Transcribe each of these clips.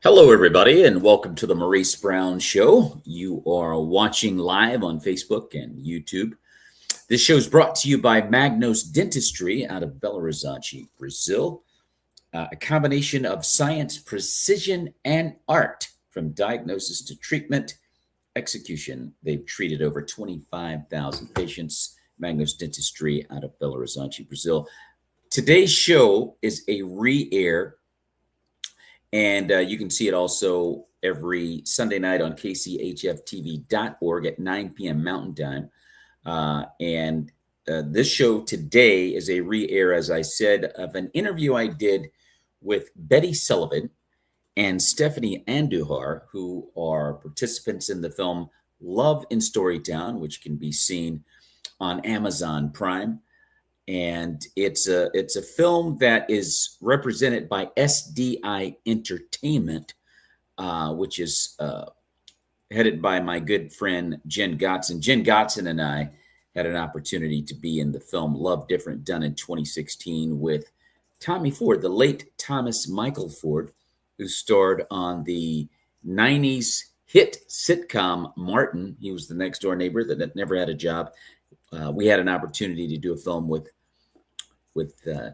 Hello, everybody, and welcome to the Maurice Brown Show. You are watching live on Facebook and YouTube. This show is brought to you by MAGNOS Dentistry out of Belo Horizonte, Brazil. A combination of science, precision, and art from diagnosis to treatment, execution. They've treated over 25,000 patients. MAGNOS Dentistry out of Belo Horizonte, Brazil. Today's show is a re-air. And you can see it also every Sunday night on kchftv.org at 9 p.m. Mountain Time. This show today is a re-air, as I said, of an interview I did with Betty Sullivan and Stephanie Andujar, who are participants in the film Love in Storytown, which can be seen on Amazon Prime. And it's a film that is represented by SDI Entertainment, which is headed by my good friend Jenn Gotzon. Jenn Gotzon and I had an opportunity to be in the film Love Different, done in 2016 with Tommy Ford, the late Thomas Michael Ford, who starred on the 90s hit sitcom Martin. He was the next door neighbor that never had a job. We had an opportunity to do a film with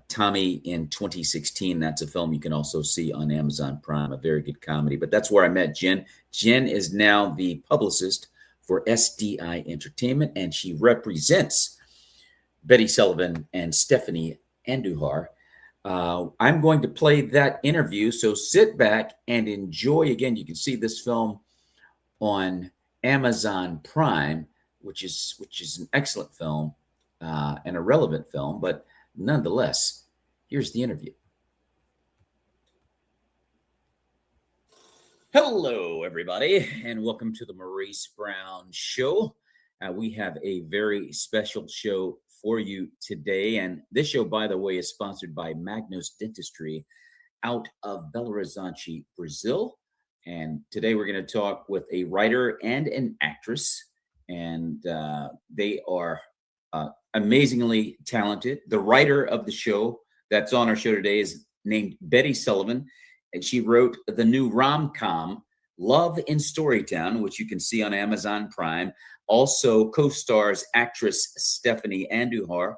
Tommy in 2016. That's a film you can also see on Amazon Prime, a very good comedy. But that's where I met Jenn. Jenn is now the publicist for SDI Entertainment, and she represents Betty Sullivan and Stephanie Andujar. I'm going to play that interview, so sit back and enjoy. Again, you can see this film on Amazon Prime, which is an excellent film and a relevant film, but nonetheless, here's the interview. Hello, everybody, and welcome to the Maurice Brown Show. We have a very special show for you today, and this show, by the way, is sponsored by MAGNOS Dentistry out of Belo Horizonte, Brazil. And today we're going to talk with a writer and an actress, and they are amazingly talented. The writer of the show that's on our show today is named Betty Sullivan, and she wrote the new rom-com Love in Storytown, which you can see on Amazon Prime. Also co-stars actress Stephanie Andujar,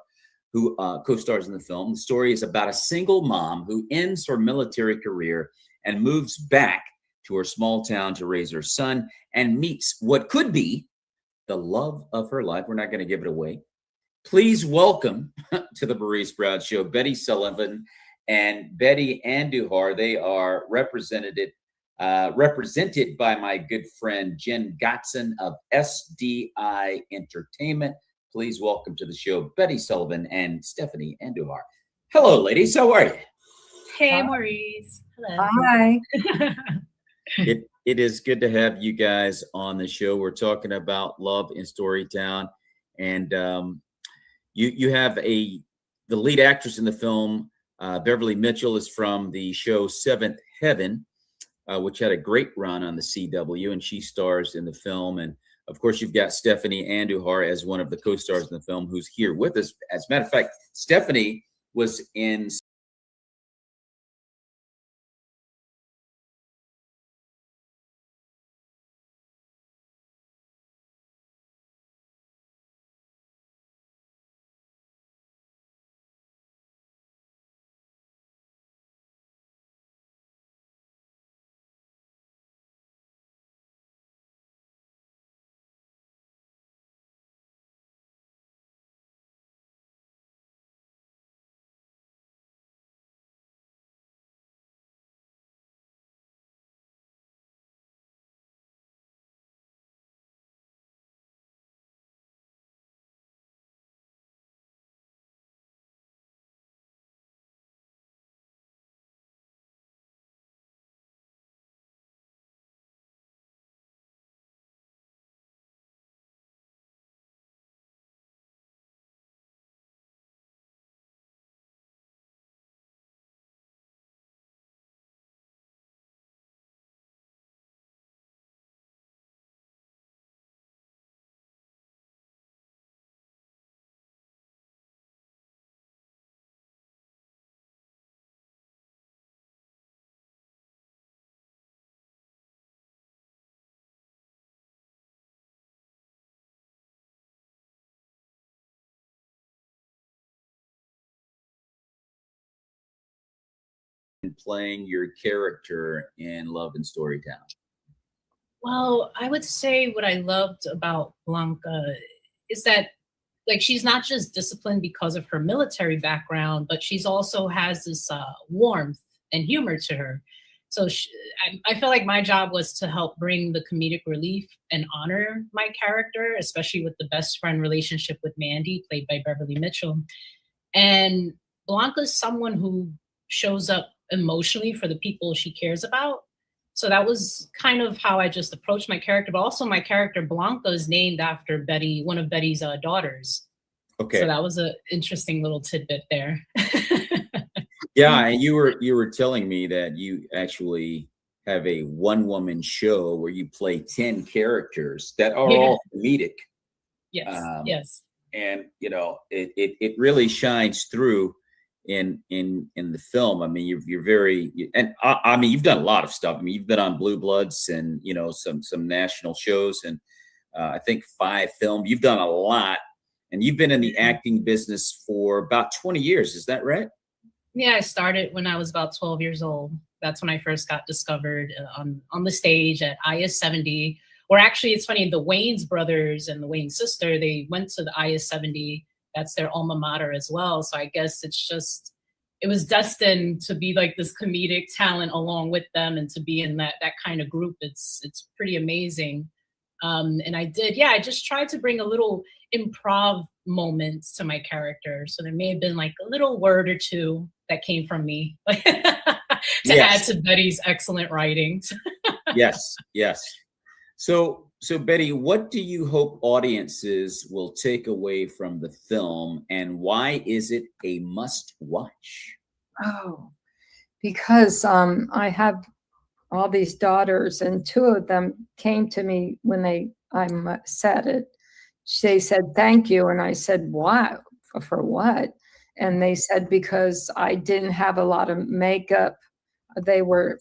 who co-stars in the film. The story is about a single mom who ends her military career and moves back to her small town to raise her son and meets what could be the love of her life. We're not going to give it away. Please welcome to the Maurice Brown Show, Betty Sullivan and Betty Andujar. They are represented by my good friend Jenn Gotzon of SDI Entertainment. Please welcome to the show, Betty Sullivan and Stephanie Andujar. Hello, ladies. How are you? Hey, hi. Maurice. Hello. Hi. It is good to have you guys on the show. We're talking about Love in Storytown, and you have the lead actress in the film, Beverly Mitchell, is from the show Seventh Heaven, which had a great run on the CW, and she stars in the film. And of course, you've got Stephanie Andujar as one of the co-stars in the film, who's here with us. As a matter of fact, Stephanie was in in playing your character in Love in Storytown? Well, I would say what I loved about Blanca is that like she's not just disciplined because of her military background, but she's also has this warmth and humor to her. So I feel like my job was to help bring the comedic relief and honor my character, especially with the best friend relationship with Mandy, played by Beverly Mitchell. And Blanca's someone who shows up emotionally for the people she cares about. So that was kind of how I just approached my character. But also, my character Blanca is named after Betty, one of Betty's daughters. So Okay. that was an interesting little tidbit there. Yeah, and you were telling me that you actually have a one-woman show where you play 10 characters that are Yeah. all comedic. Yes. Um, Yes. and it really shines through in the film. I mean, you're very and I mean you've done a lot of stuff. I mean, you've been on Blue Bloods and some national shows and I think 5 films. You've done a lot, and you've been in the acting business for about 20 years. Is that right? Yeah, I started when I was about 12 years old. That's when I first got discovered on the stage at IS 70. Or actually, it's funny, the Wayans brothers and the Wayans sister, they went to the IS 70. That's their alma mater as well. So I guess it was destined to be like this comedic talent along with them and to be in that kind of group. It's pretty amazing. And I just tried to bring a little improv moments to my character. So there may have been like a little word or two that came from me to add Yes. to Betty's excellent writings. Yes. Yes. So Betty, what do you hope audiences will take away from the film, and why is it a must watch? Oh, because I have all these daughters, and 2 of them came to me when I said it. They said, "Thank you." And I said, "Why? For what?" And they said, "Because I didn't have a lot of makeup. Their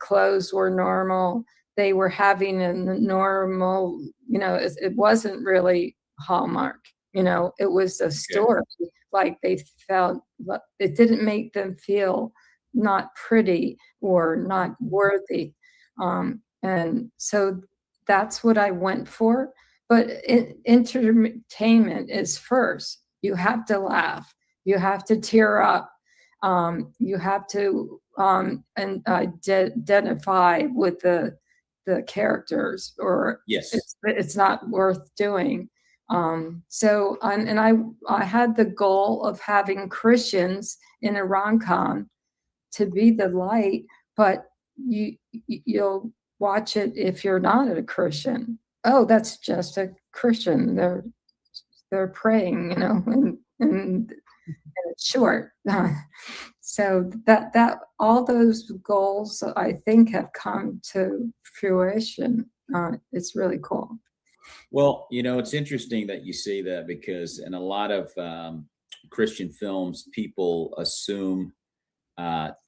clothes were normal. They were having a normal, it wasn't really Hallmark, it was a story. Like they felt, it didn't make them feel not pretty or not worthy." And so that's what I went for. But entertainment is first. You have to laugh. You have to tear up. You have to identify with the characters, or Yes. it's not worth doing. So and I had the goal of having Christians in a rom-com to be the light, but you'll watch it if you're not a Christian. Oh, that's just a Christian. They're praying, and it's short. So that all those goals I think have come to fruition. It's really cool. Well, it's interesting that you say that because in a lot of Christian films, people assume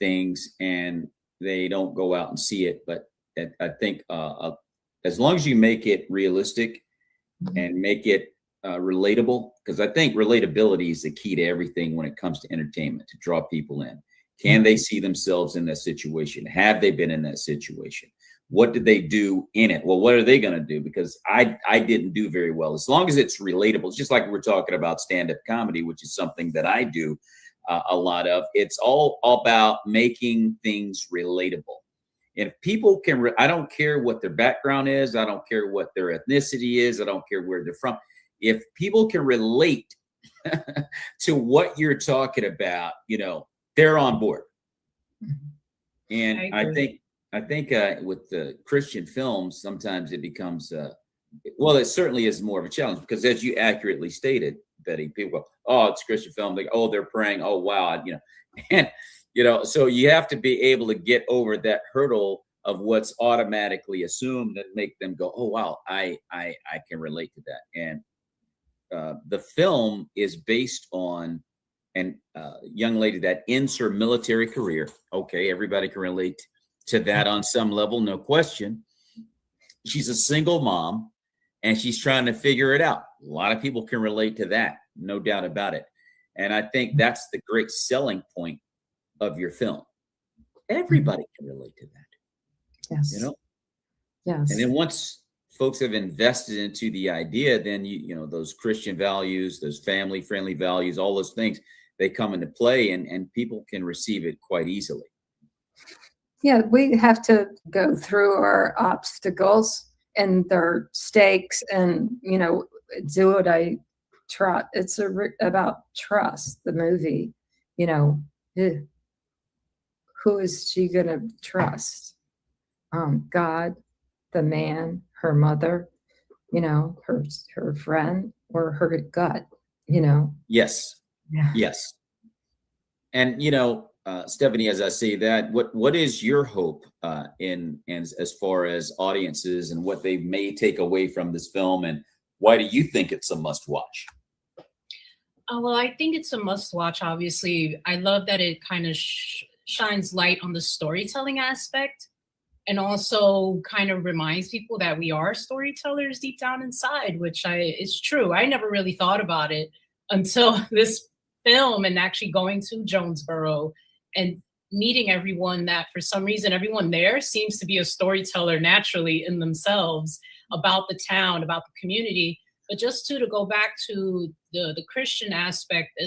things and they don't go out and see it. But I think as long as you make it realistic and make it relatable, because I think relatability is the key to everything when it comes to entertainment, to draw people in. Can they see themselves in that situation? Have they been in that situation? What did they do in it? Well, what are they going to do? Because I didn't do very well. As long as it's relatable, it's just like we're talking about stand-up comedy, which is something that I do a lot of. It's all about making things relatable. And if people can, I don't care what their background is. I don't care what their ethnicity is. I don't care where they're from. If people can relate to what you're talking about, they're on board. And I think with the Christian films, sometimes it becomes, well, it certainly is more of a challenge because, as you accurately stated, Betty, people go, "Oh, it's a Christian film." They go, "Oh, they're praying. Oh, wow." And, so you have to be able to get over that hurdle of what's automatically assumed and make them go, "Oh, wow, I can relate to that." And the film is based on an young lady that ends her military career. Okay, everybody can relate to that on some level, no question. She's a single mom and she's trying to figure it out. A lot of people can relate to that, no doubt about it. And I think that's the great selling point of your film. everybody can relate to that, Yes. you know? Yes. And then once folks have invested into the idea, then you know, those Christian values, those family friendly values, all those things, they come into play, and people can receive it quite easily. Yeah, we have to go through our obstacles and their stakes, and do what I trust. It's about trust. The movie, eh, who is she gonna trust? God, the man, her mother, her friend, or her gut. Yes. Yeah. Yes. And Stephanie, as I say that, what is your hope in as far as audiences and what they may take away from this film, and why do you think it's a must watch? Well, I think it's a must watch. Obviously, I love that it kind of shines light on the storytelling aspect, and also kind of reminds people that we are storytellers deep down inside, which is true. I never really thought about it until this film, and actually going to Jonesboro and meeting everyone, that for some reason everyone there seems to be a storyteller naturally in themselves, about the town, about the community. But just to go back to the Christian aspect,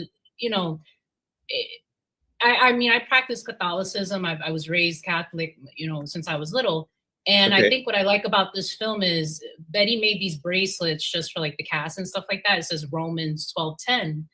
I mean, I practice Catholicism. I was raised Catholic, since I was little. And I Okay. think what I like about this film is Betty made these bracelets just for like the cast and stuff like that. It says Romans 12:10.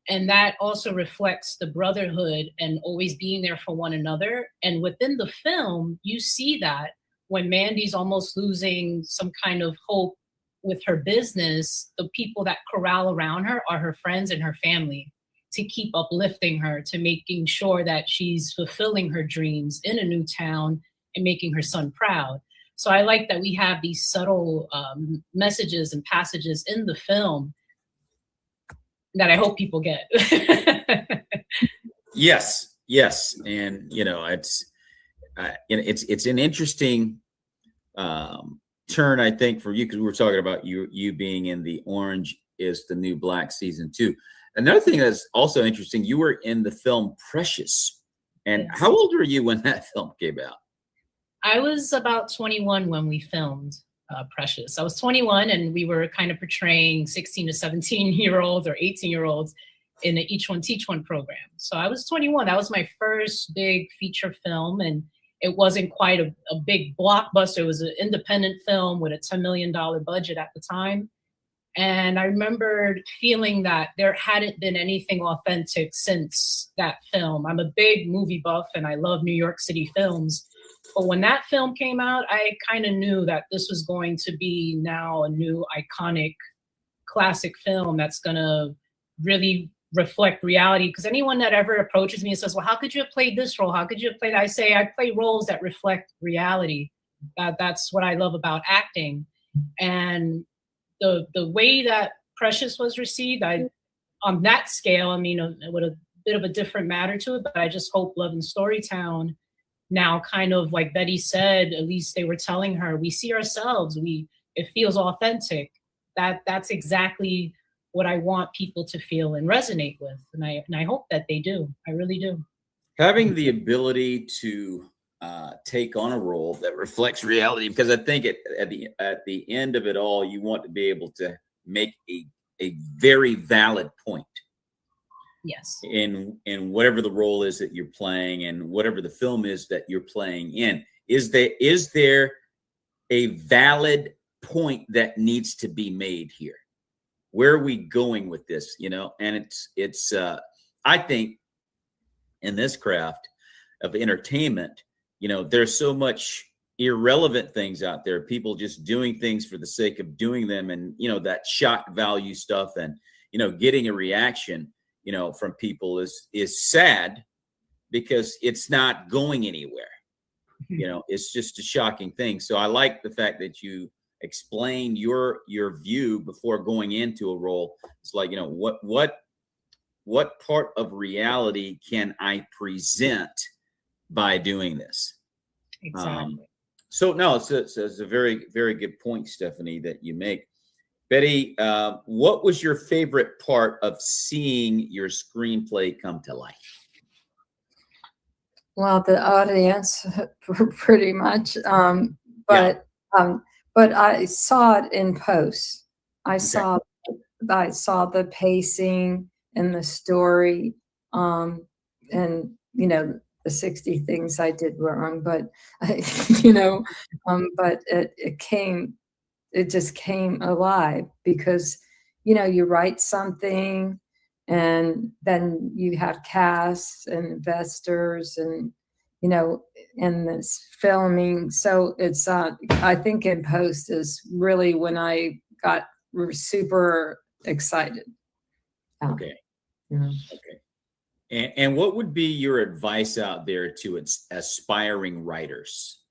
And that also reflects the brotherhood and always being there for one another. And within the film, you see that when Mandy's almost losing some kind of hope with her business, the people that corral around her are her friends and her family, to keep uplifting her, to making sure that she's fulfilling her dreams in a new town and making her son proud. So I like that we have these subtle messages and passages in the film that I hope people get. Yes, yes, and it's an interesting turn, I think, for you, because we were talking about you being in the Orange is the New Black season 2. Another thing that's also interesting, you were in the film Precious, and Yes. how old were you when that film came out? I was about 21 when we filmed Precious. I was 21, and we were kind of portraying 16 to 17-year-olds or 18-year-olds in the Each One Teach One program. So I was 21. That was my first big feature film, and it wasn't quite a big blockbuster. It was an independent film with a $10 million budget at the time. And I remembered feeling that there hadn't been anything authentic since that film. I'm a big movie buff, and I love New York City films. But when that film came out, I kind of knew that this was going to be now a new iconic classic film that's going to really reflect reality. Because anyone that ever approaches me and says, well, how could you have played this role? How could you have played that? I say, I play roles that reflect reality. That's what I love about acting. And the way that Precious was received, on that scale, I mean, with a bit of a different matter to it, but I just hope Love in Storytown now, kind of like Betty said, at least they were telling her, we see ourselves, it feels authentic. That's exactly what I want people to feel and resonate with. And I hope that they do. I really do. Having the ability to take on a role that reflects reality, because I think at the end of it all, you want to be able to make a very valid point. Yes. In whatever the role is that you're playing, and whatever the film is that you're playing in, is there a valid point that needs to be made here? Where are we going with this? And it's I think in this craft of entertainment, there's so much irrelevant things out there, people just doing things for the sake of doing them, and that shock value stuff, and getting a reaction from people is sad, because it's not going anywhere. It's just a shocking thing. So I like the fact that you explain your view before going into a role. It's like, what part of reality can I present by doing this? Exactly. So no, it's a very, very good point, Stephanie, that you make. Betty, what was your favorite part of seeing your screenplay come to life? Well, the audience pretty much, but I saw it in post. I Okay. saw the pacing and the story, and the 60 things I did wrong, but but it just came alive because you write something and then you have casts and investors and and this filming. So it's I think in post is really when I got super excited. Okay. Yeah. Okay. And what would be your advice out there to its aspiring writers?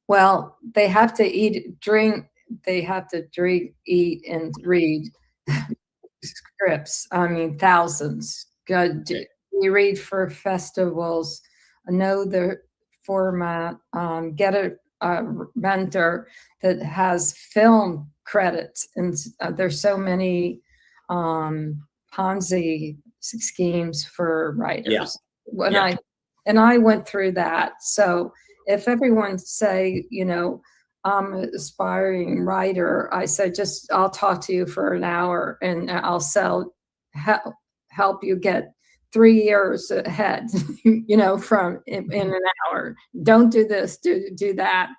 Well, they have to eat, drink, eat, and read scripts. I mean, thousands. Good. Okay. You read for festivals, know the format, get a mentor that has film credits. And there's so many Ponzi schemes for writers. Yeah. I went through that. So if everyone say, I'm an aspiring writer, I said, I'll talk to you for an hour and I'll help you get 3 years ahead, from in an hour. Don't do this, do that.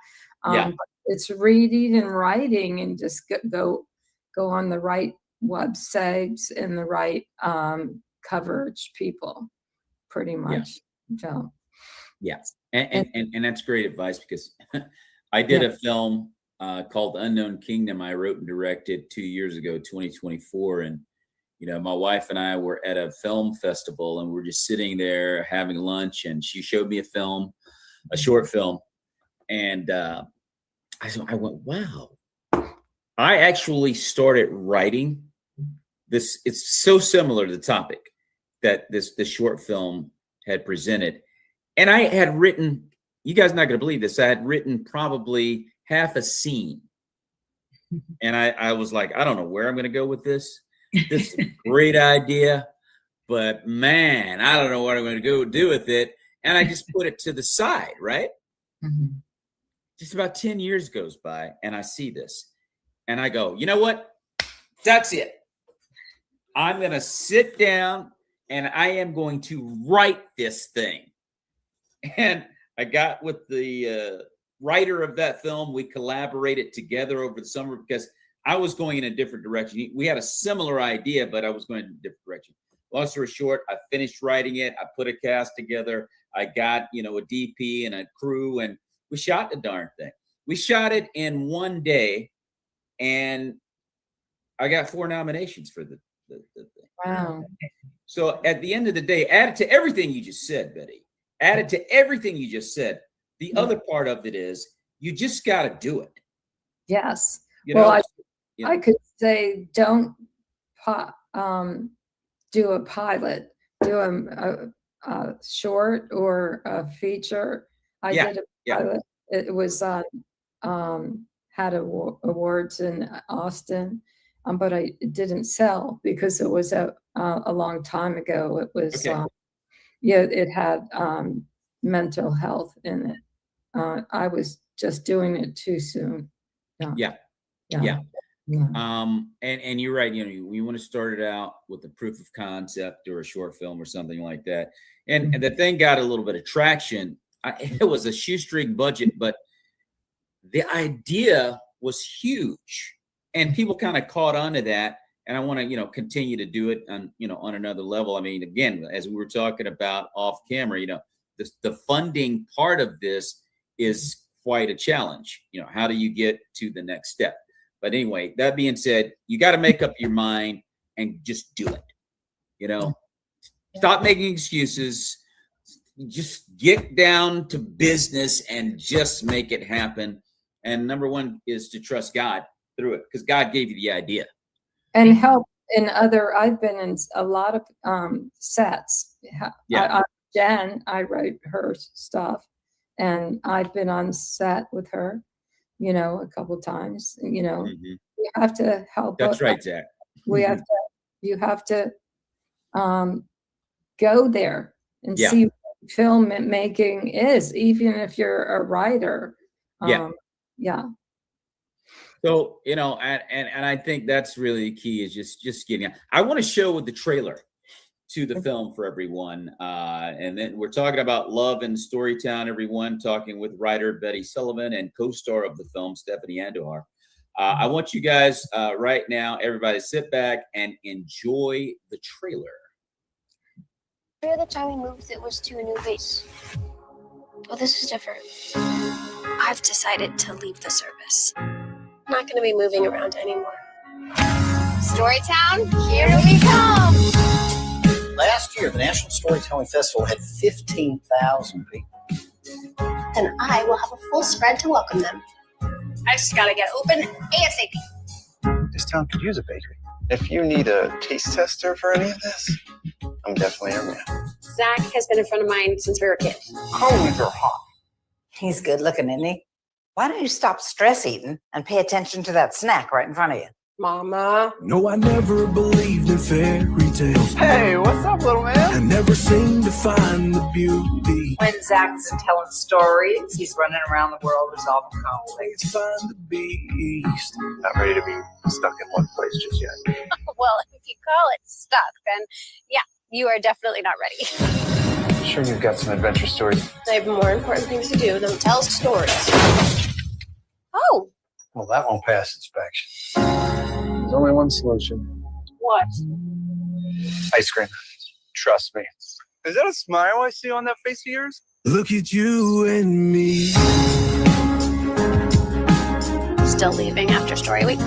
But it's reading and writing and just go on the right websites and the right coverage people, pretty much. So yes. And that's great advice because I did a film called Unknown Kingdom. I wrote and directed 2 years ago, 2024. And, my wife and I were at a film festival and we're just sitting there having lunch and she showed me a short film. And I went, wow. I actually started writing this. It's so similar to the topic that this short film had presented. And I had written, you guys are not going to believe this, I had written probably half a scene. And I was like, I don't know where I'm going to go with this. This is a great idea, but man, I don't know what I'm going to go do with it. And I just put it to the side, right? Mm-hmm. Just about 10 years goes by and I see this and I go, you know what? That's it. I'm going to sit down and I am going to write this thing. And I got with the writer of that film. We collaborated together over the summer because I was going in a different direction. We had a similar idea, but I was going in a different direction. Long story short, I finished writing it. I put a cast together. I got, a DP and a crew, and we shot the darn thing. We shot it in one day, and I got 4 nominations for the thing. Wow. So at the end of the day, added to everything you just said, Betty, added to everything you just said, the other part of it is you just got to do it. Yes. I could say don't do a pilot, do a short or a feature. I did a pilot. It was had awards in Austin, but it didn't sell because it was a long time ago. It was it had mental health in it. I was just doing it too soon. Yeah. And you're right. You want to start it out with a proof of concept or a short film or something like that. And the thing got a little bit of traction. It was a shoestring budget, but the idea was huge, and people kind of caught on to that. And I want to, continue to do it on, on another level. I mean, again, as we were talking about off camera, the funding part of this is quite a challenge. How do you get to the next step? But anyway, that being said, you got to make up your mind and just do it. Stop making excuses. Just get down to business and just make it happen. And number one is to trust God through it, because God gave you the idea. And help in I've been in a lot of sets. Jenn, I wrote her stuff, and I've been on set with her, a couple of times. You have to help. That's right, Zach. You have to go there and see what filmmaking is, even if you're a writer. Yeah. Yeah. So, you know, and I think that's really the key, is just getting out. I want to show the trailer to the film for everyone. And then we're talking about Love in Storytown, everyone, talking with writer Betty Sullivan and co-star of the film, Stephanie Andujar. I want you guys right now, everybody, sit back and enjoy the trailer. Every other time we moved, it was to a new base. Well, this is different. I've decided to leave the service. I'm not going to be moving around anymore. Storytown, here we come! Last year, the National Storytelling Festival had 15,000 people. And I will have a full spread to welcome them. I just got to get open ASAP. This town could use a bakery. If you need a taste tester for any of this, I'm definitely your man. Zach has been a friend of mine since we were kids. Cones are hot. He's good looking, isn't he? Why don't you stop stress eating and pay attention to that snack right in front of you? Mama. No, I never believed in fairy tales. Hey, what's up, little man? I never seemed to find the beauty. When Zach isn't telling stories, he's running around the world resolving conflicts. Find the beast. Not ready to be stuck in one place just yet. Well, if you call it stuck, then yeah, you are definitely not ready. I'm sure you've got some adventure stories. I have more important things to do than tell stories. Oh, Well, that won't pass inspection. There's only one solution. what? Ice cream. Trust me. Is that a smile I see on that face of yours? Look at you and me. Still leaving after story week?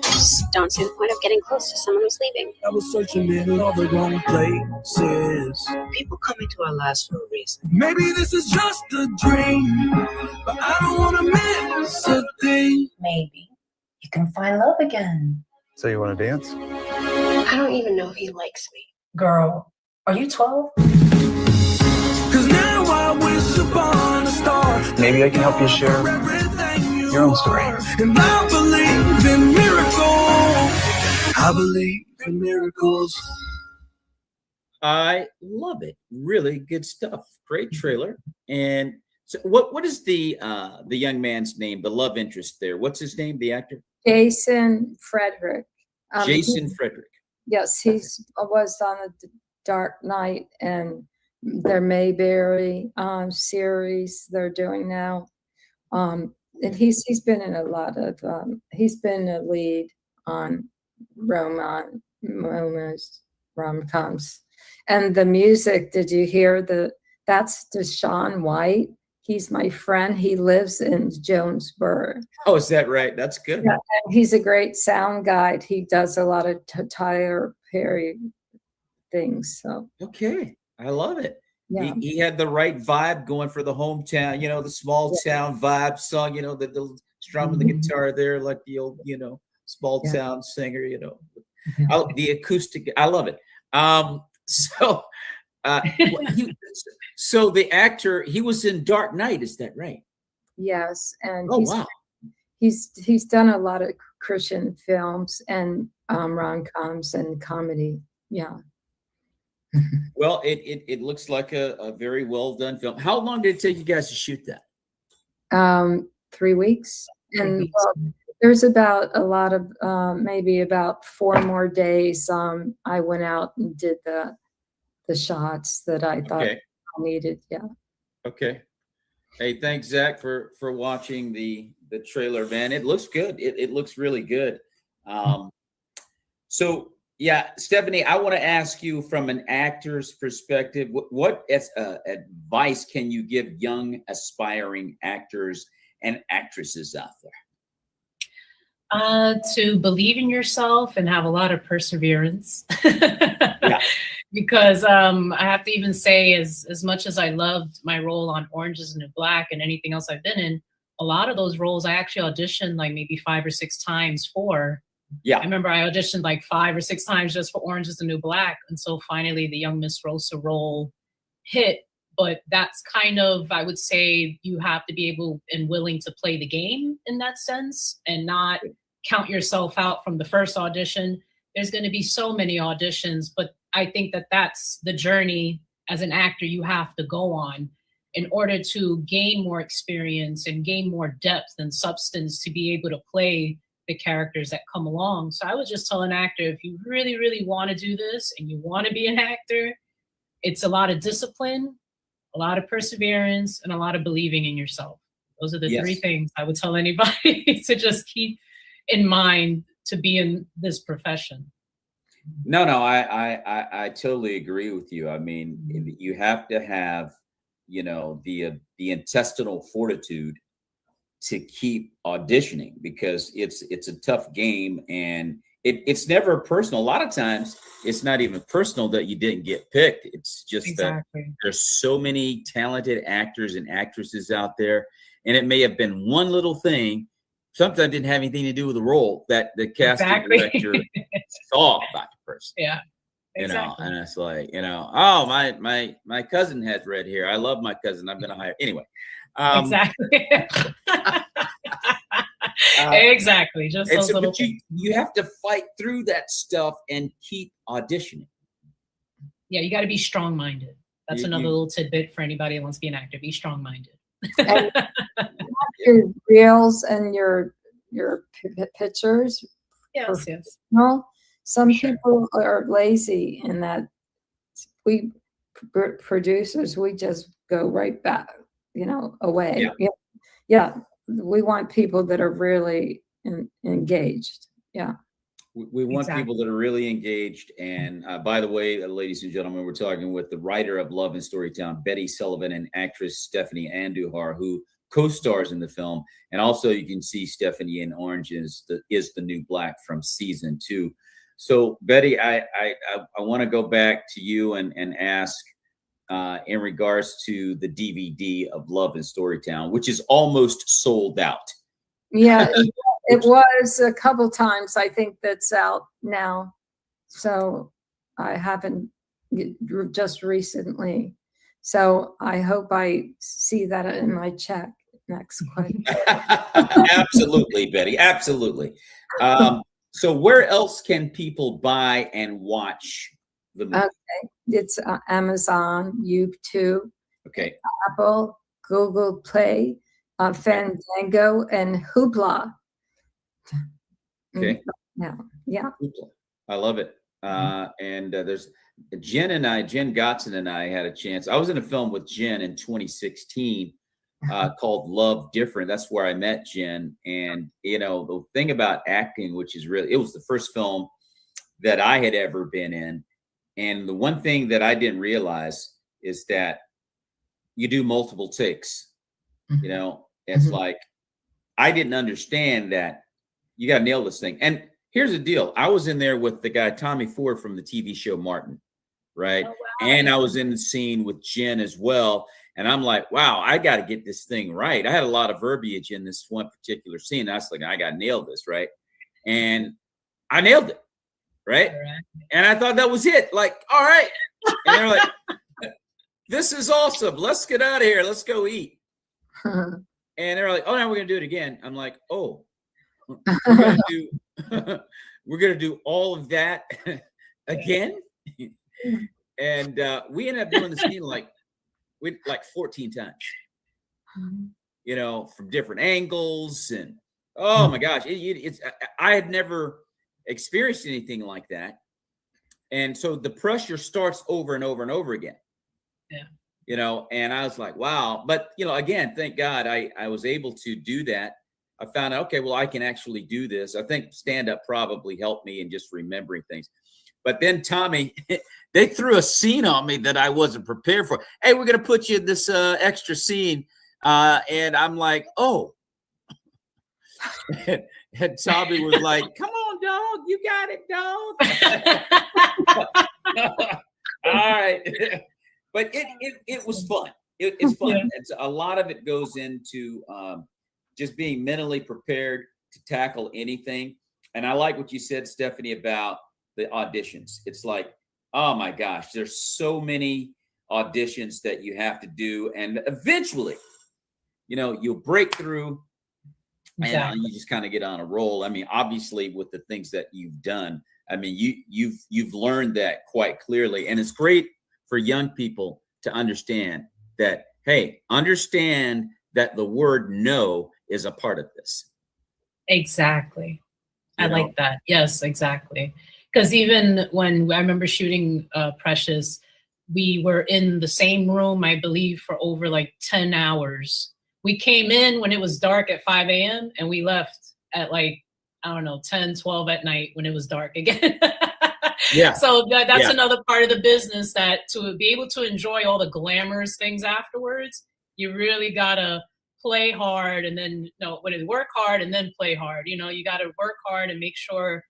Just don't see the point of getting close to someone who's leaving. I was searching in all the wrong places. People come into our lives for a reason. Maybe this is just a dream, but I don't want to miss a thing. Maybe you can find love again. So you want to dance? I don't even know if he likes me. Girl, are you 12? Cause now I wish upon a star. Maybe I can help you share everything you your own story. are. And I believe in miracles. I believe in miracles. I love it. Really good stuff. Great trailer. And so what is the young man's name, the love interest there? What's his name, the actor? Jason Frederick. Jason Frederick. Yes, was on the Dark Knight and their Mayberry series they're doing now. And he's been in a lot of he's been a lead on rom-coms. And the music, did you hear that's Deshaun White? He's my friend. He lives in Jonesboro. Oh, is that right? That's good. Yeah, and he's a great sound guide. He does a lot of Tyler Perry things. So Okay. I love it. yeah, He had the right vibe going for the hometown, you know, the small town vibe song, you know, the strumming the guitar there, like the old, you know, small town singer, you know, the acoustic. I love it. So the actor, he was in Dark Knight, is that right? yes, and Oh, wow. he's done a lot of Christian films and rom-coms and comedy. Yeah. Well, it looks like a very well done film. How long did it take you guys to shoot that? 3 weeks. And well, there's about a lot of maybe about 4 more days. I went out and did the shots that I thought Okay. I needed. Yeah. Okay. Hey, thanks, Zach, for watching the trailer, man. It looks good. It looks really good. So yeah, Stephanie, I want to ask you from an actor's perspective, what advice can you give young aspiring actors and actresses out there? To believe in yourself and have a lot of perseverance. Yeah. Because I have to even say, as much as I loved my role on Orange is the New Black and anything else I've been in, a lot of those roles I actually auditioned like maybe 5 or 6 times for. Yeah. I remember I auditioned like 5 or 6 times just for Orange is the New Black. And so finally the young Miss Rosa role hit. But that's kind of, I would say, you have to be able and willing to play the game in that sense and not count yourself out from the first audition. There's going to be so many auditions, but I think that that's the journey as an actor you have to go on in order to gain more experience and gain more depth and substance to be able to play the characters that come along. So I would just tell an actor, if you really, really want to do this and you want to be an actor, it's a lot of discipline, a lot of perseverance, and a lot of believing in yourself. Those are the three things I would tell anybody to just keep in mind to be in this profession. No, I totally agree with you. I mean, you have to have, you know, the intestinal fortitude to keep auditioning, because it's a tough game, and it's never personal. A lot of times it's not even personal that you didn't get picked. It's just that there's so many talented actors and actresses out there, and it may have been one little thing, sometimes didn't have anything to do with the role, that the casting director saw about the person. Yeah. You know, and it's like, you know, oh, my cousin has red hair. I love my cousin. I'm gonna hire anyway. Exactly. Exactly. Just those little things. You have to fight through that stuff and keep auditioning. Yeah, you got to be strong-minded. That's another little tidbit for anybody who wants to be an actor. Be strong-minded. Your reels and your pictures. Yes. Well, some people are lazy in that we producers, we just go right back, you know, away. Yeah. We want people that are really engaged. Yeah. We want people that are really engaged. And by the way, ladies and gentlemen, we're talking with the writer of Love in Storytown, Betty Sullivan, and actress Stephanie Andujar, who co-stars in the film. And also you can see Stephanie in Orange is the New Black from season 2. So Betty, I want to go back to you and ask in regards to the DVD of Love in Storytown, which is almost sold out. Yeah, it was a couple times. I think that's out now. So I haven't just recently. So I hope I see that in my check next week. Absolutely, Betty. Absolutely. So where else can people buy and watch the movie? Okay, it's Amazon, YouTube, Apple, Google Play, Fandango, and Hoopla. Okay. Yeah. I love it. And there's Jenn Gotzon and I had a chance. I was in a film with Jenn in 2016 called Love Different. That's where I met Jenn. And, you know, the thing about acting, which is really, it was the first film that I had ever been in. And the one thing that I didn't realize is that you do multiple takes. You know, it's like, I didn't understand that you got to nail this thing. And here's the deal. I was in there with the guy, Tommy Ford, from the TV show Martin, right? Oh, wow. And I was in the scene with Jenn as well. And I'm like, wow, I got to get this thing right. I had a lot of verbiage in this one particular scene. I was like, I got to nail this, right? And I nailed it, right? And I thought that was it. Like, all right. And they're like, this is awesome. Let's get out of here. Let's go eat. And they're like, oh, now we're going to do it again. I'm like, oh, we're gonna do all of that again. And we ended up doing the scene like 14 times, you know, from different angles. And oh my gosh, it's I had never experienced anything like that. And so the pressure starts over and over and over again. Yeah. You know, and I was like, wow. But, you know, again, thank God I was able to do that. I found out, okay, well, I can actually do this. I think stand-up probably helped me in just remembering things. But then Tommy, they threw a scene on me that I wasn't prepared for. Hey, we're going to put you in this extra scene. And I'm like, oh. And Tommy was like, come on, dog. You got it, dog. All right. But it was fun. It's fun. Yeah. It's a lot of it goes into just being mentally prepared to tackle anything. And I like what you said, Stephanie, about the auditions. It's like, oh my gosh, there's so many auditions that you have to do. And eventually, you know, you'll break through and you just kind of get on a roll. I mean, obviously with the things that you've done, I mean, you've learned that quite clearly, and it's great for young people to understand that. Hey, understand that the word no is a part of this. Exactly. I You know? like that. Yes, exactly. Because even when I remember shooting Precious, we were in the same room, I believe, for over like 10 hours. We came in when it was dark at 5 a.m. and we left at like, I don't know, 10, 12 at night when it was dark again. Yeah. So that's Yeah. another part of the business, that to be able to enjoy all the glamorous things afterwards, you really gotta play hard, and then work hard and then play hard. You know, you gotta work hard and make sure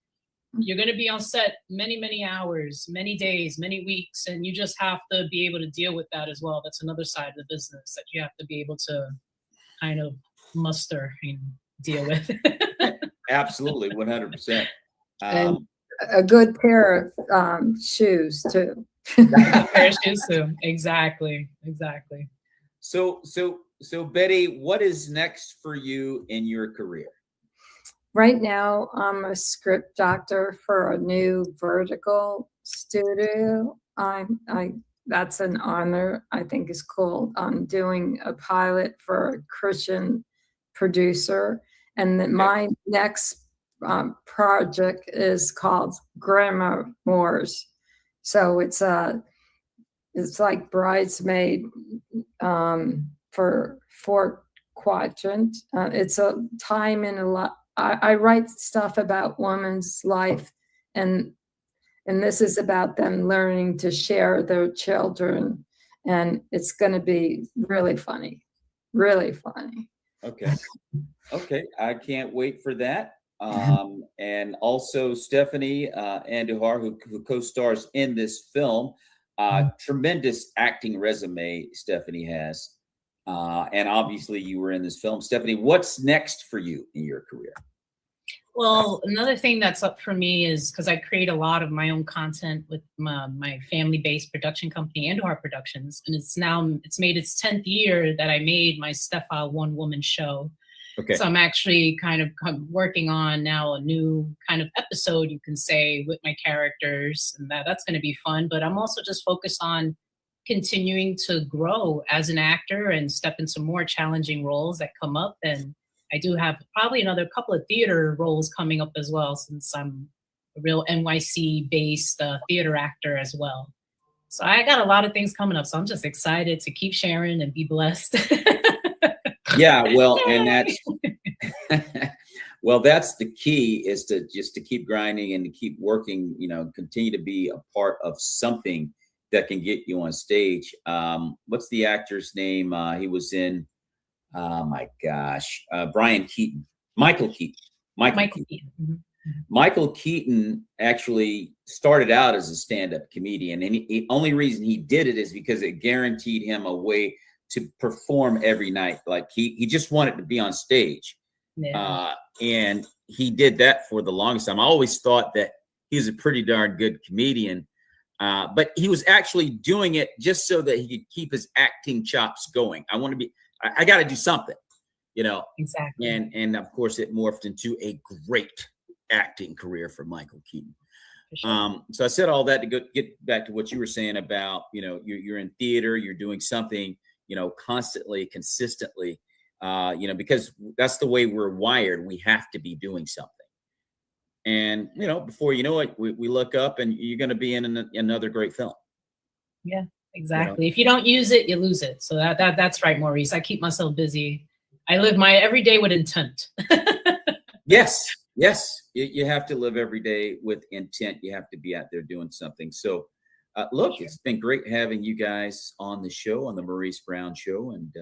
you're gonna be on set many, many hours, many days, many weeks, and you just have to be able to deal with that as well. That's another side of the business that you have to be able to kind of muster and deal with. Absolutely, 100%. And a good pair of shoes too. Pair of shoes too. Exactly. So Betty, what is next for you in your career? Right now, I'm a script doctor for a new vertical studio. That's an honor. I think is cool. I'm doing a pilot for a Christian producer, and then my next project is called Grandma Moores. So it's like Bridesmaid for Fourth Quadrant. It's a time in a lot. I write stuff about women's life, and this is about them learning to share their children, and it's going to be really funny, really funny. Okay, I can't wait for that. And also Stephanie Andujar, who co-stars in this film. Tremendous acting resume Stephanie has. And obviously you were in this film. Stephanie, what's next for you in your career? Well, another thing that's up for me is because I create a lot of my own content with my family-based production company, Andujar Productions, and it's made its 10th year that I made my Stepha one-woman show. Okay. So I'm actually kind of working on now a new kind of episode, you can say, with my characters, and that's going to be fun. But I'm also just focused on continuing to grow as an actor and step into more challenging roles that come up. And I do have probably another couple of theater roles coming up as well, since I'm a real NYC-based theater actor as well. So I got a lot of things coming up. So I'm just excited to keep sharing and be blessed. Yeah, well, and that's that's the key, is to keep grinding and to keep working, continue to be a part of something that can get you on stage. What's the actor's name? He was in, oh my gosh, Michael Keaton. Michael Keaton. Mm-hmm. Michael Keaton actually started out as a stand-up comedian, and the only reason he did it is because it guaranteed him a way to perform every night. Like he just wanted to be on stage. Yeah. And he did that for the longest time. I always thought that he was a pretty darn good comedian, but he was actually doing it just so that he could keep his acting chops going. I got to do something, Exactly. And of course it morphed into a great acting career for Michael Keaton. Sure. So I said all that to get back to what you were saying about, you're in theater, you're doing something, constantly, consistently, because that's the way we're wired. We have to be doing something. And, before you know it, we look up and you're going to be in another great film. Yeah, exactly. If you don't use it, you lose it. So that's right, Maurice. I keep myself busy. I live my every day with intent. Yes. You have to live every day with intent. You have to be out there doing something. So, look, It's been great having you guys on the show, on the Maurice Brown Show, and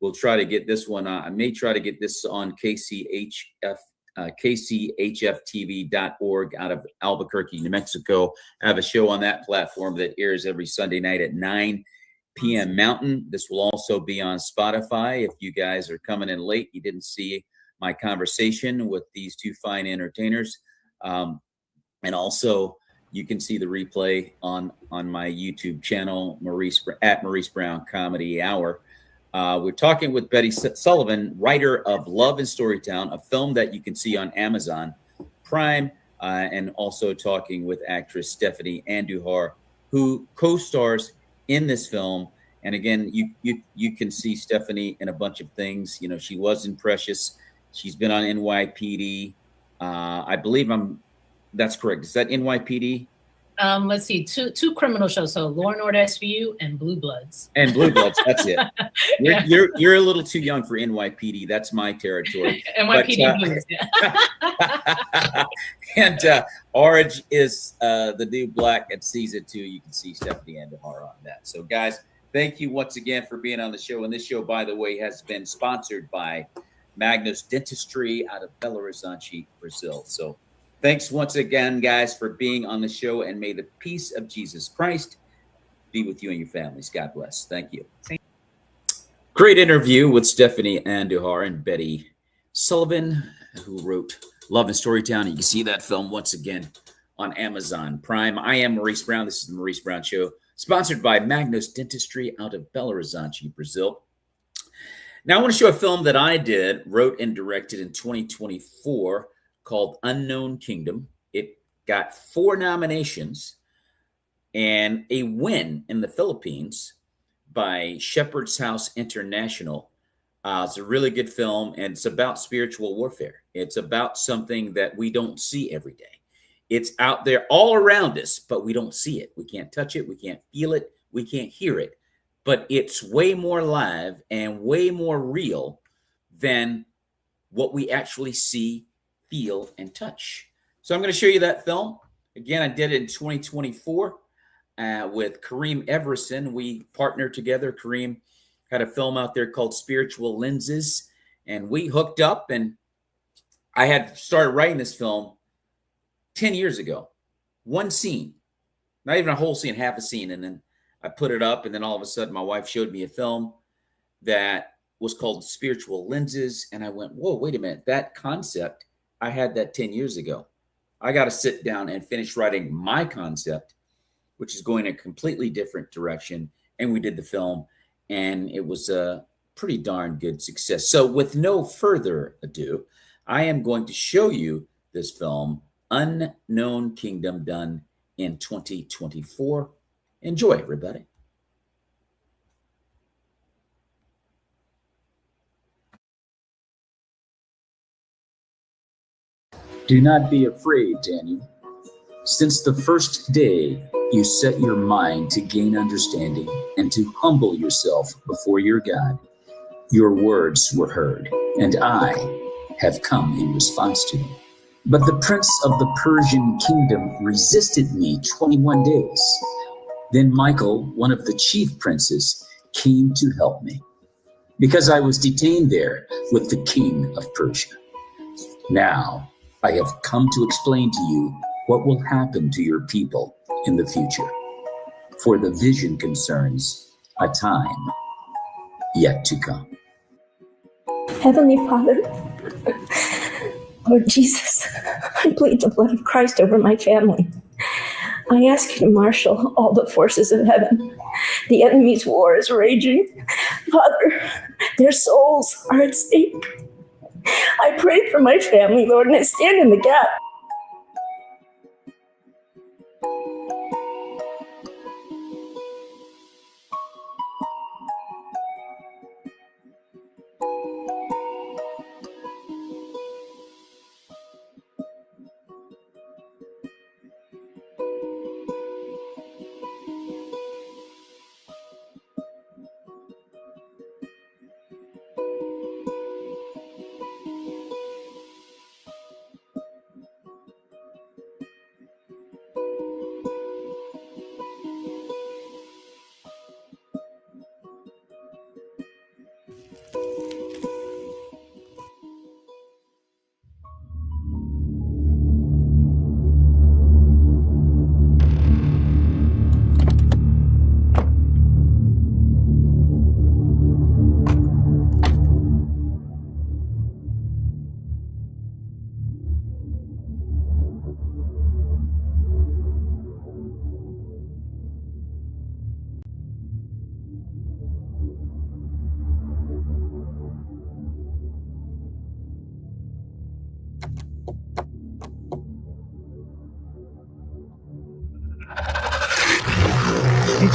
we'll try to get this one. I may try to get this on KCHFTV.org out of Albuquerque, New Mexico. I have a show on that platform that airs every Sunday night at 9 p.m. Mountain. This will also be on Spotify. If you guys are coming in late, you didn't see my conversation with these two fine entertainers, and also you can see the replay on my YouTube channel, at Maurice Brown Comedy Hour. We're talking with Betty Sullivan, writer of Love in Storytown, a film that you can see on Amazon Prime and also talking with actress Stephanie Andujar, who co-stars in this film. And again, you can see Stephanie in a bunch of things. You know, she was in Precious. She's been on NYPD. I believe that's correct. Is that NYPD? Let's see, two criminal shows. So Law and Order SVU and Blue Bloods. And Blue Bloods, that's it. Yeah. You're a little too young for NYPD. That's my territory. NYPD Blues, yeah. And Orange is the new black at season 2. You can see Stephanie Andujar on that. So guys, thank you once again for being on the show. And this show, by the way, has been sponsored by MAGNOS Dentistry out of Belo Horizonte, Brazil. So thanks once again, guys, for being on the show, and may the peace of Jesus Christ be with you and your families. God bless. Thank you. Great interview with Stephanie Andujar and Betty Sullivan, who wrote Love in Storytown. You can see that film once again on Amazon Prime. I am Maurice Brown. This is the Maurice Brown Show, sponsored by MAGNOS Dentistry out of Belo Horizonte, Brazil. Now I want to show a film that I wrote and directed in 2024 called Unknown Kingdom. It got 4 nominations and a win in the Philippines by Shepherd's House International. It's a really good film, and it's about spiritual warfare. It's about something that we don't see every day. It's out there all around us, but we don't see it. We can't touch it. We can't feel it. We can't hear it. But it's way more live and way more real than what we actually see, feel, and touch. So I'm going to show you that film. Again, I did it in 2024 with Kareem Everson. We partnered together. Kareem had a film out there called Spiritual Lenses, and we hooked up, and I had started writing this film 10 years ago. One scene, not even a whole scene, half a scene, and then I put it up, and then all of a sudden my wife showed me a film that was called Spiritual Lenses, and I went, whoa, wait a minute, that concept, I had that 10 years ago. I got to sit down and finish writing my concept, which is going a completely different direction, and we did the film, and it was a pretty darn good success. So with no further ado, I am going to show you this film, Unknown Kingdom, done in 2024. Enjoy, everybody. Do not be afraid, Daniel. Since the first day you set your mind to gain understanding and to humble yourself before your God, your words were heard, and I have come in response to them. But the prince of the Persian kingdom resisted me 21 days. Then Michael, one of the chief princes, came to help me, because I was detained there with the king of Persia. Now I have come to explain to you what will happen to your people in the future, for the vision concerns a time yet to come. Heavenly Father, Lord Jesus, I plead the blood of Christ over my family. I ask you to marshal all the forces of heaven. The enemy's war is raging. Father, their souls are at stake. I pray for my family, Lord, and I stand in the gap.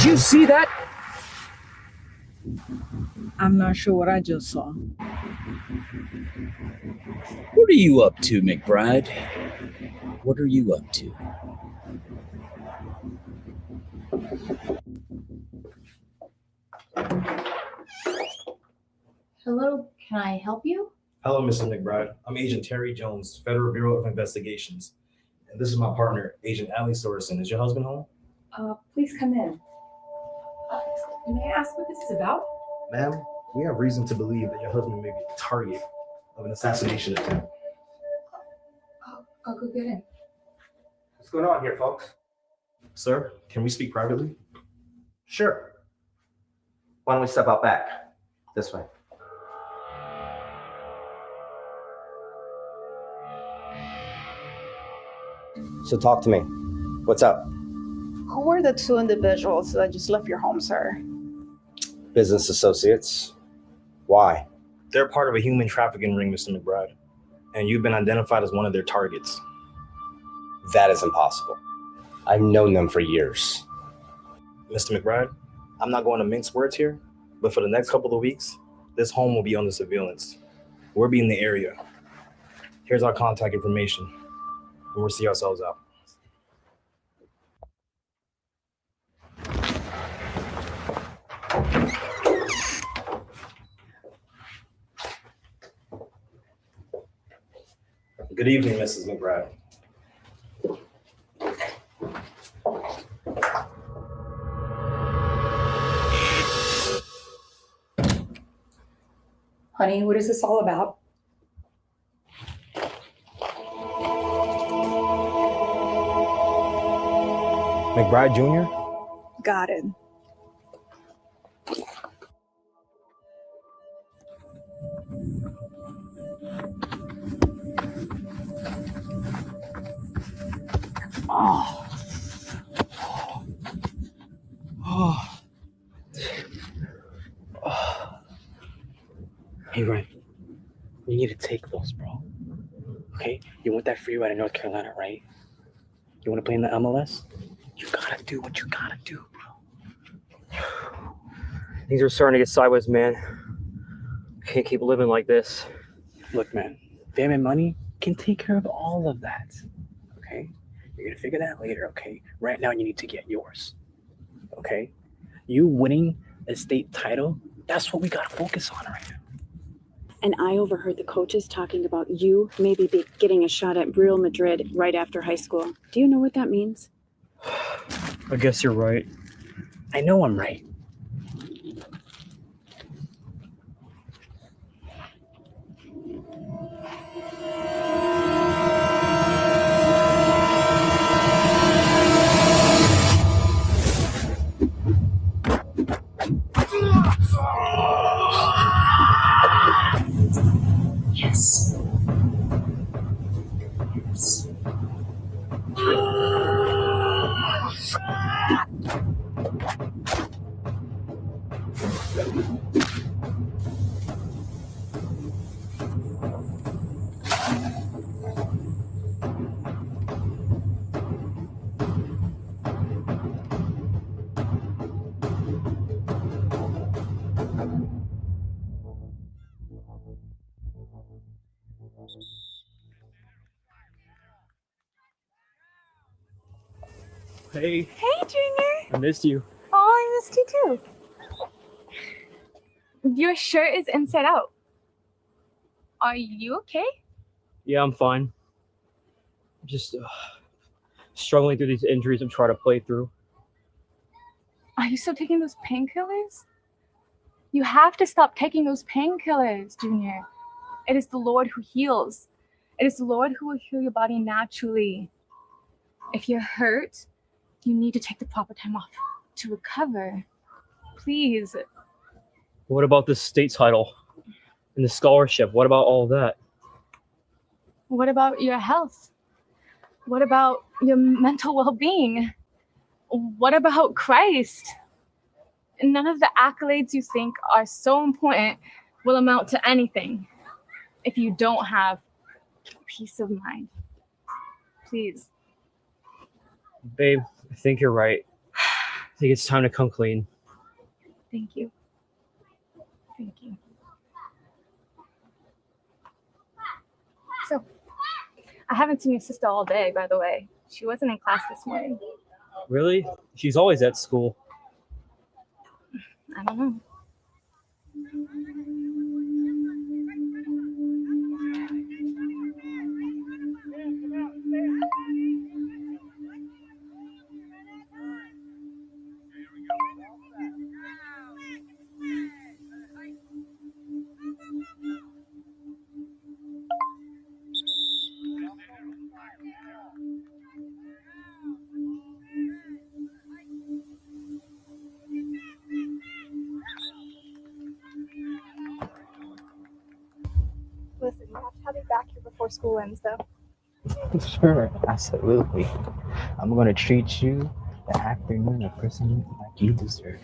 Did you see that? I'm not sure what I just saw. What are you up to, McBride? What are you up to? Hello, can I help you? Hello, Mrs. McBride. I'm Agent Terry Jones, Federal Bureau of Investigations. And this is my partner, Agent Ali Sorensen. Is your husband home? Please come in. May I ask what this is about? Ma'am, we have reason to believe that your husband may be the target of an assassination attempt. I'll go get him. What's going on here, folks? Sir, can we speak privately? Sure. Why don't we step out back? This way. So talk to me. What's up? Who were the two individuals that just left your home, sir? Business associates. Why? They're part of a human trafficking ring, Mr. McBride. And you've been identified as one of their targets. That is impossible. I've known them for years. Mr. McBride, I'm not going to mince words here, but for the next couple of weeks, this home will be under surveillance. We'll be in the area. Here's our contact information, and we'll see ourselves out. Good evening, Mrs. McBride. Honey, what is this all about? McBride Jr.? Got it. Oh. Oh. Oh. Hey, Ryan, you need to take those, bro. Okay? You want that free ride in North Carolina, right? You want to play in the MLS? You gotta do what you gotta do, bro. Things are starting to get sideways, man. Can't keep living like this. Look, man, fame and money can take care of all of that. Okay? You're gonna figure that later, okay? Right now, you need to get yours. Okay? You winning a state title, that's what we gotta focus on right now. And I overheard the coaches talking about you maybe getting a shot at Real Madrid right after high school. Do you know what that means? I guess you're right. I know I'm right. Yes. Yes. Hey. Hey, Junior. I missed you. Oh, I missed you too. Your shirt is inside out. Are you okay? Yeah, I'm fine. Just struggling through these injuries I'm trying to play through. Are you still taking those painkillers? You have to stop taking those painkillers, Junior. It is the Lord who heals. It is the Lord who will heal your body naturally. If you're hurt, you need to take the proper time off to recover. Please. What about the state title and the scholarship? What about all that? What about your health? What about your mental well-being? What about Christ? None of the accolades you think are so important will amount to anything if you don't have peace of mind. Please. Babe, I think you're right. think it's time to come clean. Thank you. Thank you. So, I haven't seen your sister all day, by the way. She wasn't in class this morning. Really? She's always at school. I don't know. Listen, you have to have me back here before school ends, though. Sure, absolutely. I'm gonna treat you the afternoon a person like you deserve.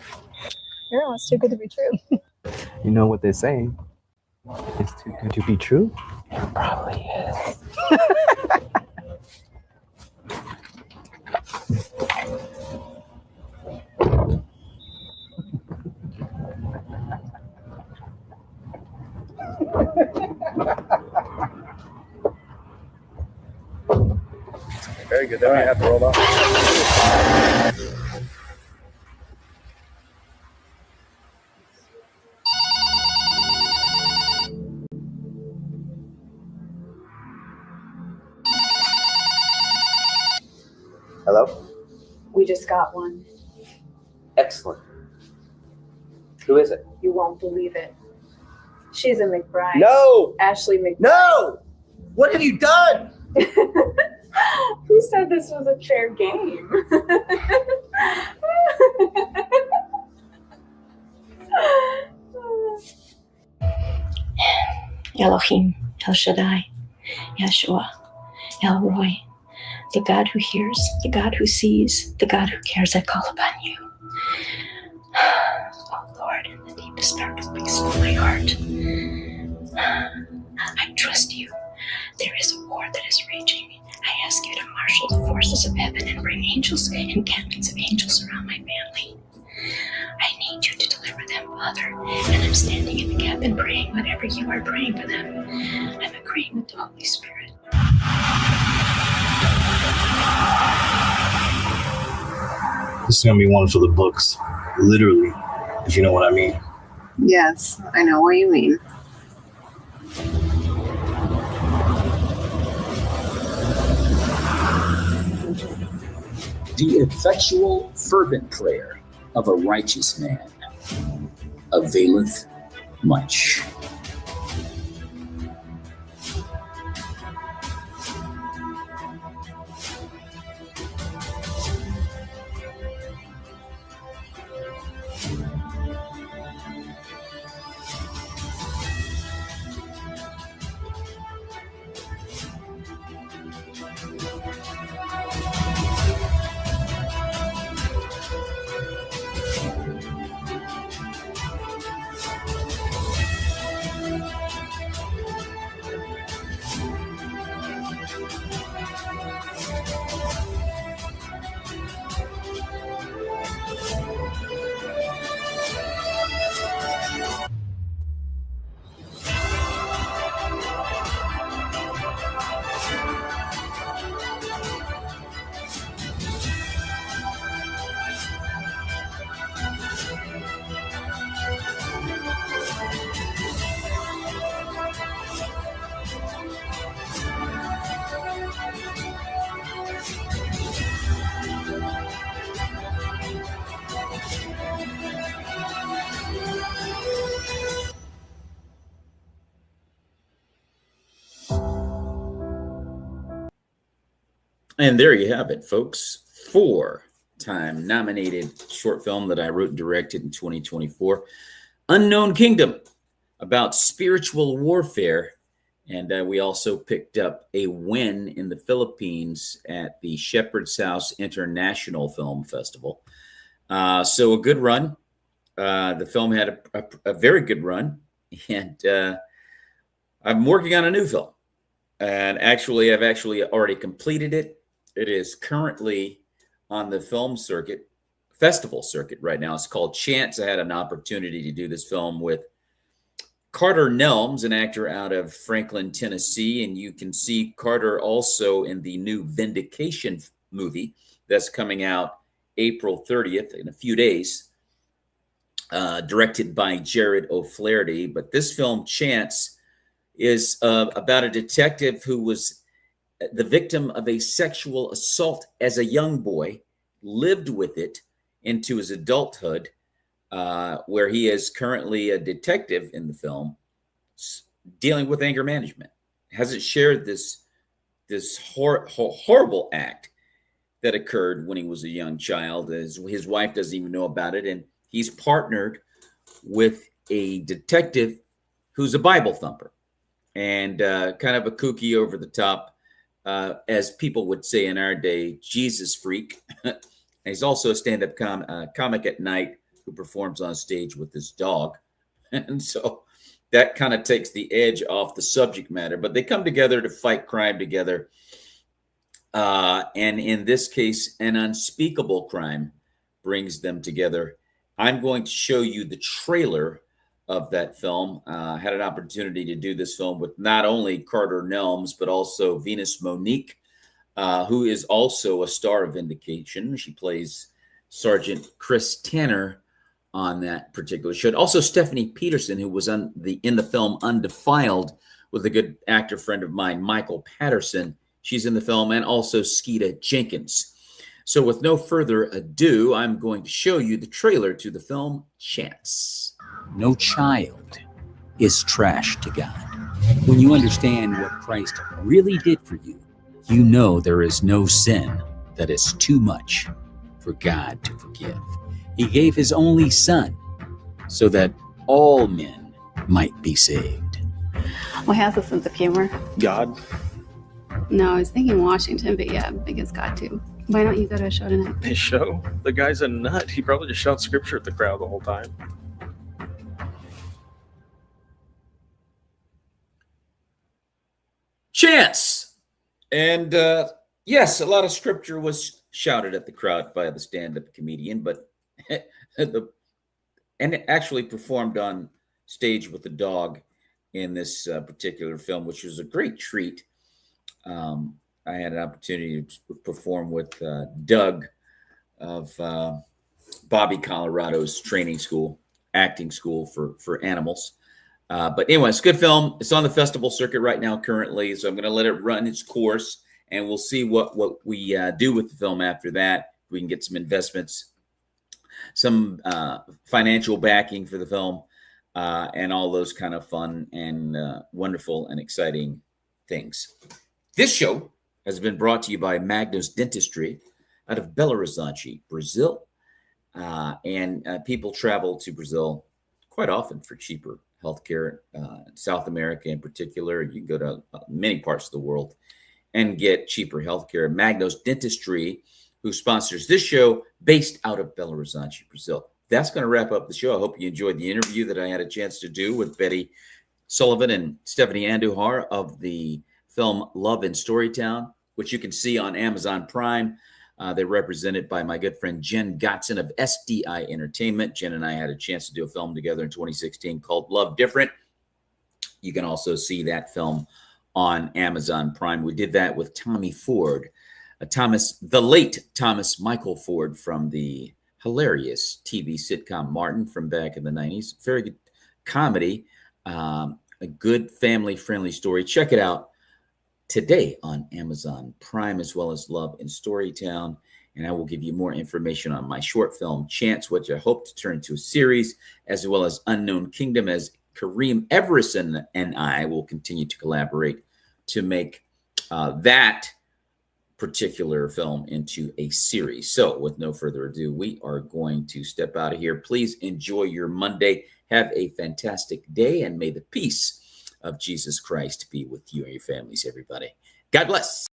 Girl, it's too good to be true. You know what they say? It's too good to be true. It probably is. Very good. Then I have to roll off. Hello? We just got one. Excellent. Who is it? You won't believe it. She's a McBride. No! Ashley McBride. No! What have you done? Who said this was a fair game? Elohim, El Shaddai, Yeshua, El Roy, the God who hears, the God who sees, the God who cares, I call upon you. Oh Lord, in the deepest, darkest place of my heart, I trust you. There is a war that is raging. I ask you to marshal the forces of heaven and bring angels, encampments of angels around my family. I need you to deliver them, Father. And I'm standing in the gap and praying whatever you are praying for them. I'm agreeing with the Holy Spirit. This is gonna be one for the books, literally, if you know what I mean. Yes, I know what you mean. The effectual, fervent prayer of a righteous man availeth much. And there you have it, folks. 4-time nominated short film that I wrote and directed in 2024. Unknown Kingdom, about spiritual warfare. And we also picked up a win in the Philippines at the Shepherd's House International Film Festival. So a good run. The film had a very good run. And I'm working on a new film. And actually, I've actually already completed it. It is currently on the film circuit festival circuit right now. It's called Chance. I had an opportunity to do this film with Carter Nelms, an actor out of Franklin, Tennessee, and you can see Carter also in the new Vindication movie that's coming out April 30th in a few days, directed by Jared O'Flaherty. But this film, Chance, is about a detective who was the victim of a sexual assault as a young boy, lived with it into his adulthood, where he is currently a detective in the film, dealing with anger management. Hasn't shared this horrible act that occurred when he was a young child. His wife doesn't even know about it, and he's partnered with a detective who's a Bible thumper and kind of a kooky, over the top, as people would say in our day, Jesus freak. And he's also a stand-up comic at night who performs on stage with his dog. And so that kind of takes the edge off the subject matter. But they come together to fight crime together. And in this case, an unspeakable crime brings them together. I'm going to show you the trailer of that film. I had an opportunity to do this film with not only Carter Nelms, but also Venus Monique, who is also a star of Vindication. She plays Sergeant Chris Tanner on that particular show. Also, Stephanie Peterson, who was in the film Undefiled with a good actor friend of mine, Michael Patterson. She's in the film, and also Skeeta Jenkins. So with no further ado, I'm going to show you the trailer to the film Chance. No child is trash to God. When you understand what Christ really did for you, you know there is no sin that is too much for God to forgive. He gave his only Son so that all men might be saved. What has a sense of humor? God? No, I was thinking Washington, but yeah, I guess God too. Why don't you go to a show tonight? His show? The guy's a nut. He probably just shouts scripture at the crowd the whole time. Chance. And yes, a lot of scripture was shouted at the crowd by the stand-up comedian, but and it actually performed on stage with the dog in this particular film, which was a great treat. I had an opportunity to perform with Doug of Bobby, Colorado's training school, acting school for animals. But anyway, it's a good film. It's on the festival circuit right now currently, so I'm going to let it run its course, and we'll see what we do with the film after that. We can get some investments, some financial backing for the film, and all those kind of fun and wonderful and exciting things. This show has been brought to you by MAGNOS Dentistry out of Belo Horizonte, Brazil. And people travel to Brazil quite often for cheaper healthcare. South America in particular, you can go to many parts of the world and get cheaper healthcare. MAGNOS Dentistry, who sponsors this show, based out of Belo Horizonte, Brazil. That's going to wrap up the show. I hope you enjoyed the interview that I had a chance to do with Betty Sullivan and Stephanie Andujar of the film Love in Storytown, which you can see on Amazon Prime. They're represented by my good friend Jenn Gotzon of SDI Entertainment. Jen and I had a chance to do a film together in 2016 called Love Different. You can also see that film on Amazon Prime. We did that with Tommy Ford, the late Thomas Michael Ford from the hilarious TV sitcom Martin from back in the 90s. Very good comedy, a good family-friendly story. Check it out today on Amazon Prime, as well as Love in Storytown. And I will give you more information on my short film, Chance, which I hope to turn into a series, as well as Unknown Kingdom, as Kareem Everson and I will continue to collaborate to make that particular film into a series. So with no further ado, we are going to step out of here. Please enjoy your Monday. Have a fantastic day, and may the peace of Jesus Christ be with you and your families, everybody. God bless.